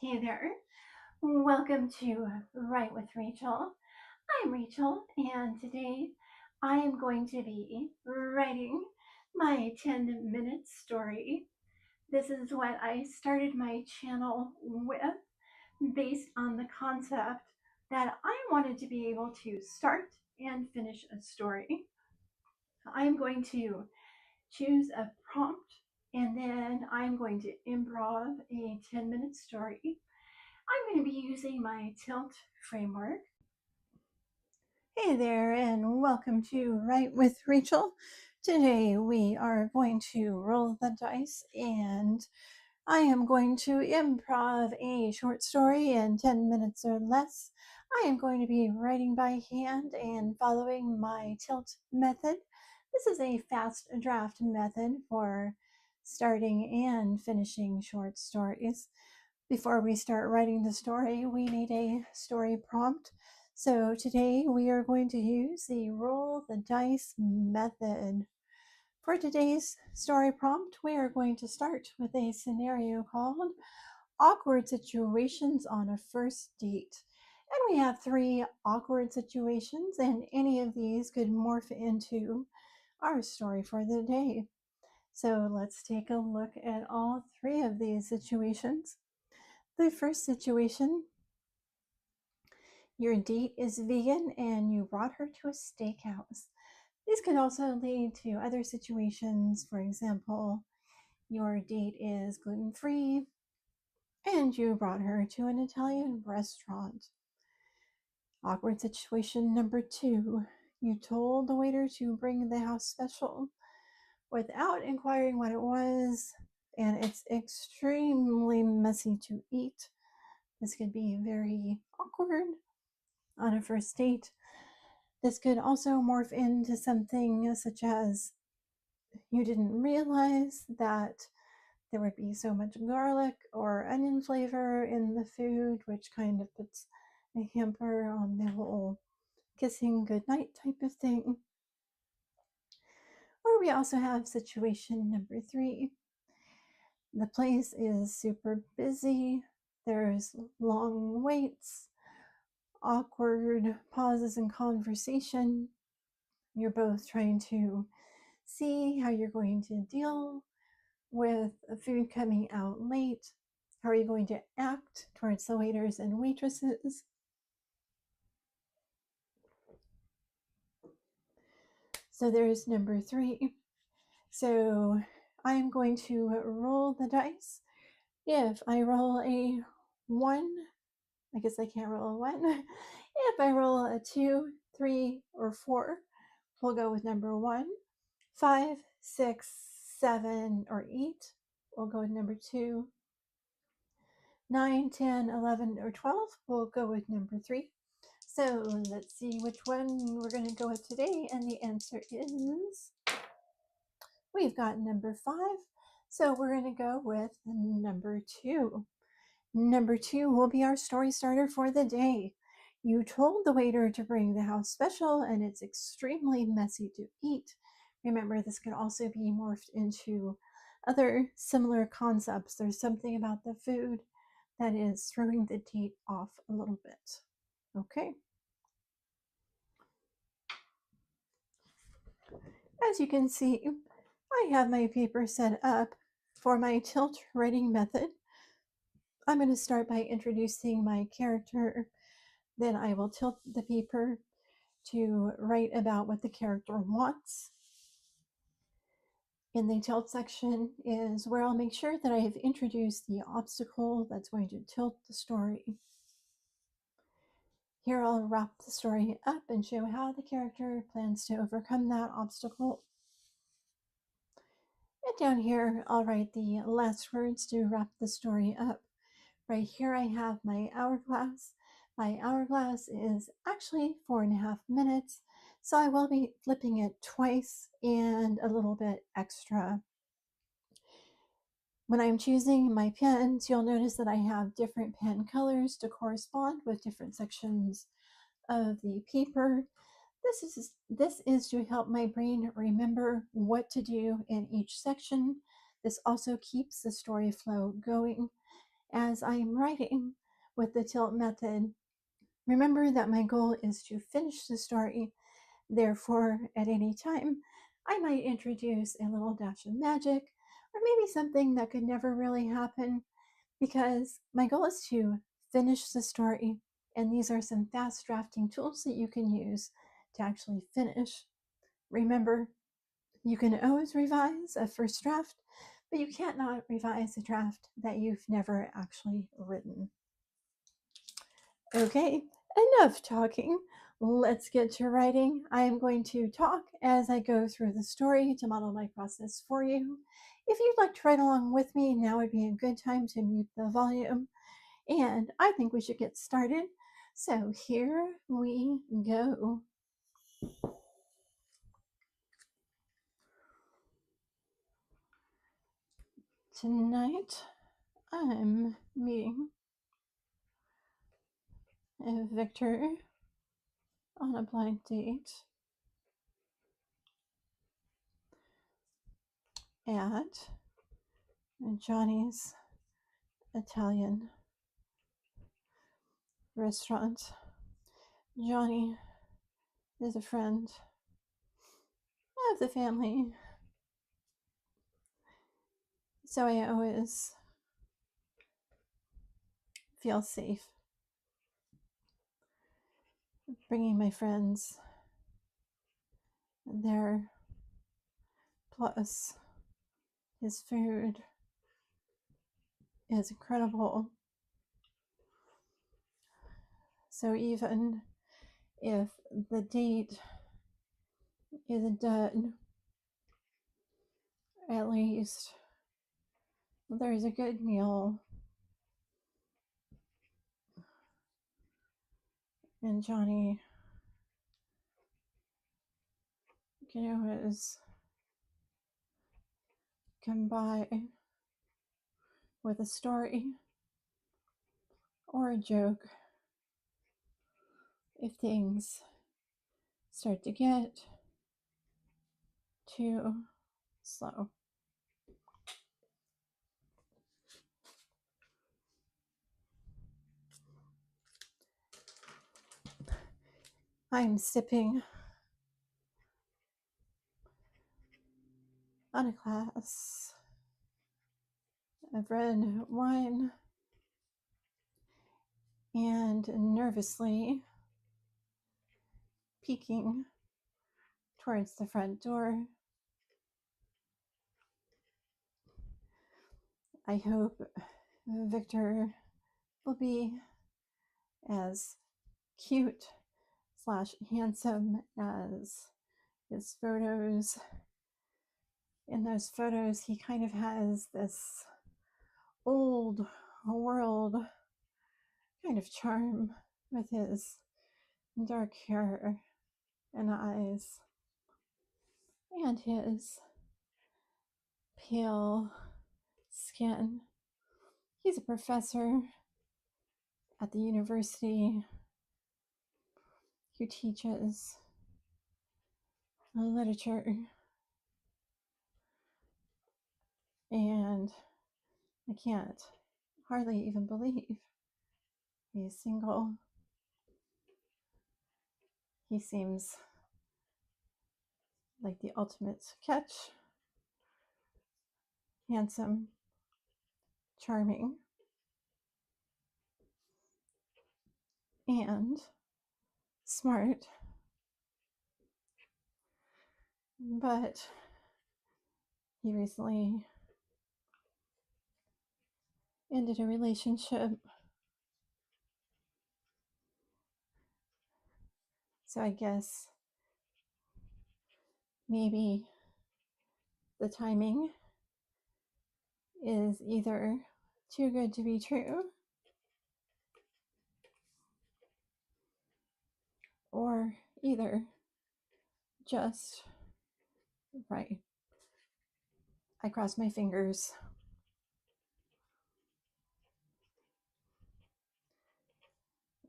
Hey there. Welcome to Write with Rachel. I'm Rachel, and today I am going to be writing my 10-minute story. This is what I started my channel with based on the concept that I wanted to be able to start and finish a story. I'm going to choose a prompt and then I'm going to improv a 10-minute story. I'm going to be using my tilt framework. Hey there, and welcome to Write with Rachel. Today we are going to roll the dice, and I am going to improv a short story in 10 minutes or less. I am going to be writing by hand and following my tilt method. This is a fast draft method for starting and finishing short stories. Before we start writing the story, we need a story prompt. So today we are going to use the roll the dice method. For today's story prompt, we are going to start with a scenario called Awkward Situations on a First Date. And we have 3 awkward situations, and any of these could morph into our story for the day. So let's take a look at all 3 of these situations. The first situation, your date is vegan and you brought her to a steakhouse. These could also lead to other situations. For example, your date is gluten-free and you brought her to an Italian restaurant. Awkward situation number 2, you told the waiter to bring the house special without inquiring what it was, and it's extremely messy to eat. This could be very awkward on a first date. This could also morph into something such as you didn't realize that there would be so much garlic or onion flavor in the food, which kind of puts a hamper on the whole kissing goodnight type of thing. Or we also have situation number 3. The place is super busy. There's long waits, awkward pauses in conversation. You're both trying to see how you're going to deal with food coming out late. How are you going to act towards the waiters and waitresses? So there's number 3. So I'm going to roll the dice. If I roll a 1, I guess I can't roll a 1. If I roll a 2, 3, or 4, we'll go with number 1. 5, 6, 7, or 8, we'll go with number 2. 9, 10, 11, or 12, we'll go with number 3. So let's see which one we're going to go with today. And the answer is, we've got number 5. So we're going to go with number 2. Number 2 will be our story starter for the day. You told the waiter to bring the house special and it's extremely messy to eat. Remember, this could also be morphed into other similar concepts. There's something about the food that is throwing the date off a little bit. Okay. As you can see, I have my paper set up for my tilt writing method. I'm going to start by introducing my character. Then I will tilt the paper to write about what the character wants. In the tilt section is where I'll make sure that I have introduced the obstacle that's going to tilt the story. Here I'll wrap the story up and show how the character plans to overcome that obstacle. And down here I'll write the last words to wrap the story up. Right here I have my hourglass. My hourglass is actually 4.5 minutes, so I will be flipping it twice and a little bit extra. When I'm choosing my pens, you'll notice that I have different pen colors to correspond with different sections of the paper. This is to help my brain remember what to do in each section. This also keeps the story flow going. as I'm writing with the tilt method. Remember that my goal is to finish the story. Therefore, at any time, I might introduce a little dash of magic or maybe something that could never really happen, because my goal is to finish the story. And these are some fast drafting tools that you can use to actually finish. Remember, you can always revise a first draft, but you can't not revise a draft that you've never actually written. Okay, enough talking. Let's get to writing. I am going to talk as I go through the story to model my process for you. If you'd like to write along with me, now would be a good time to mute the volume. And I think we should get started. So here we go. Tonight, I'm meeting Victor on a blind date at Johnny's Italian restaurant. Johnny is a friend of the family, so I always feel safe bringing my friends there. Plus, his food is incredible. So even if the date isn't done, at least there's a good meal, and Johnny can always come by with a story or a joke if things start to get too slow. I'm sipping on a glass of red wine and nervously peeking towards the front door. I hope Victor will be as cute slash handsome as his photos. In those photos, he kind of has this old world kind of charm with his dark hair and eyes and his pale skin. He's a professor at the university who teaches literature, and I can't hardly even believe he's single. He seems like the ultimate catch. Handsome, charming, and smart. But he recently ended a relationship. So I guess maybe the timing is either too good to be true or either just right. I cross my fingers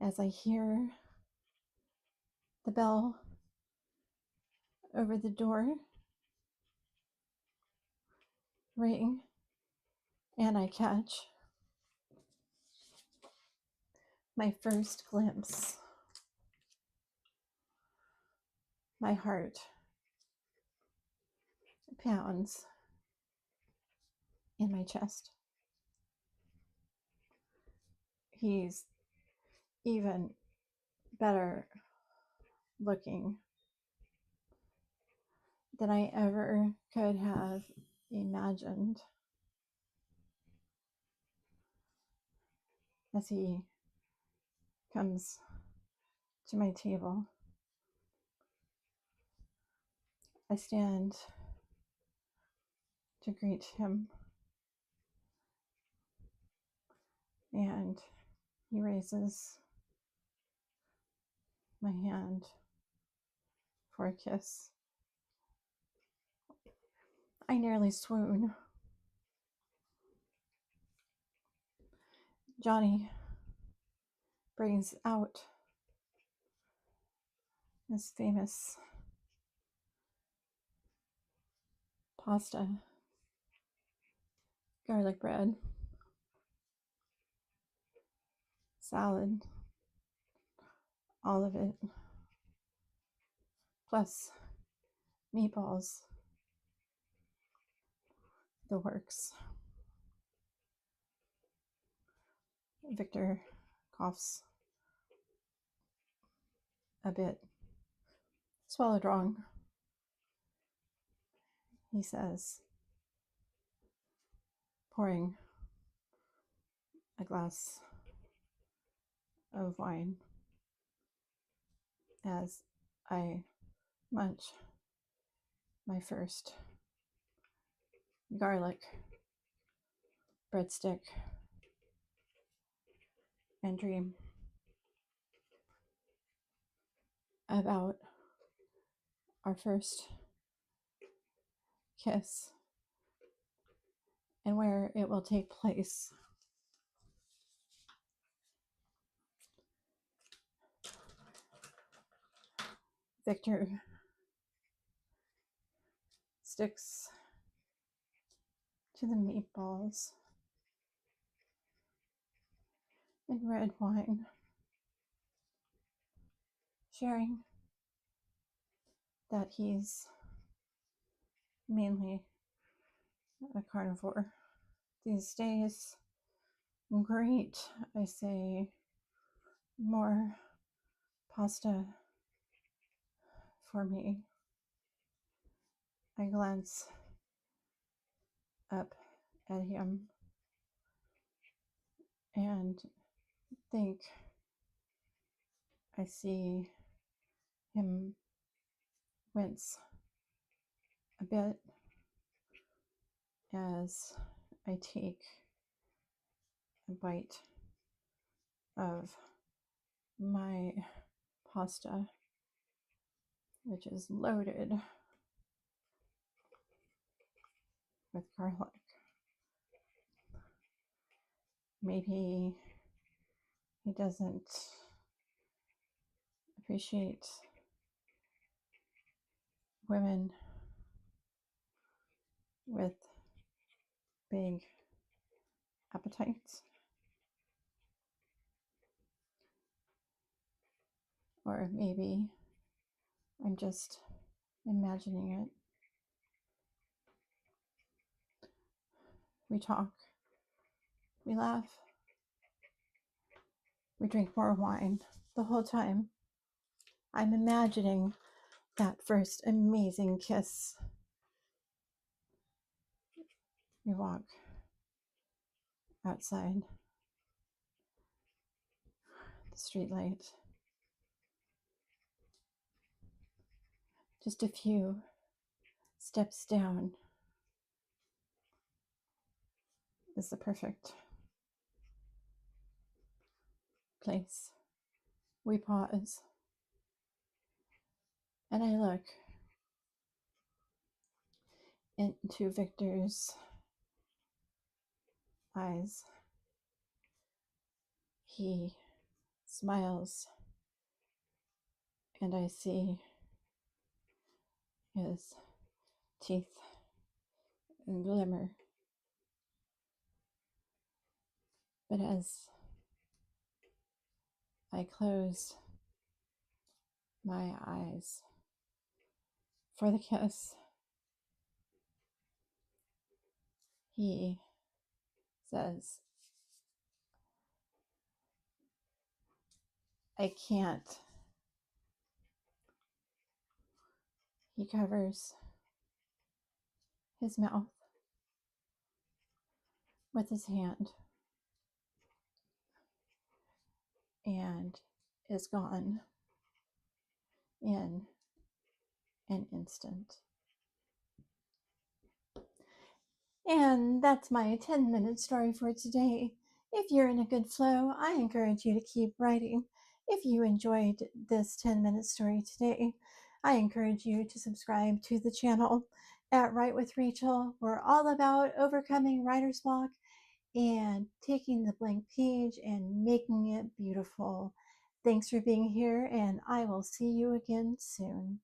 as I hear the bell over the door ring, and I catch my first glimpse, my heart pounds in my chest. He's even better looking than I ever could have imagined as he comes to my table. I stand to greet him, and he raises my hand for a kiss. I nearly swoon. Johnny brings out his famous pasta, garlic bread, salad, all of it, plus meatballs, the works. Victor coughs a bit. Swallowed wrong, he says, pouring a glass of wine as I munch my first garlic breadstick and dream about our first kiss and where it will take place. Victor sticks to the meatballs and red wine, sharing that he's mainly a carnivore these days. Great, I say. More pasta for me. I glance up at him and think I see him wince a bit as I take a bite of my pasta, which is loaded with garlic. Maybe he doesn't appreciate women with big appetites, or maybe I'm just imagining it. We talk, we laugh, we drink more wine. The whole time I'm imagining that first amazing kiss. We walk outside the streetlight. Just a few steps down is the perfect place. We pause, and I look into Victor's eyes. He smiles, and I see his teeth glimmer. But as I close my eyes for the kiss. He says, I can't. He covers his mouth with his hand and is gone in an instant. And that's my 10-minute story for today. If you're in a good flow, I encourage you to keep writing. If you enjoyed this 10-minute story today, I encourage you to subscribe to the channel at Write with Rachel. We're all about overcoming writer's block and taking the blank page and making it beautiful. Thanks for being here, and I will see you again soon.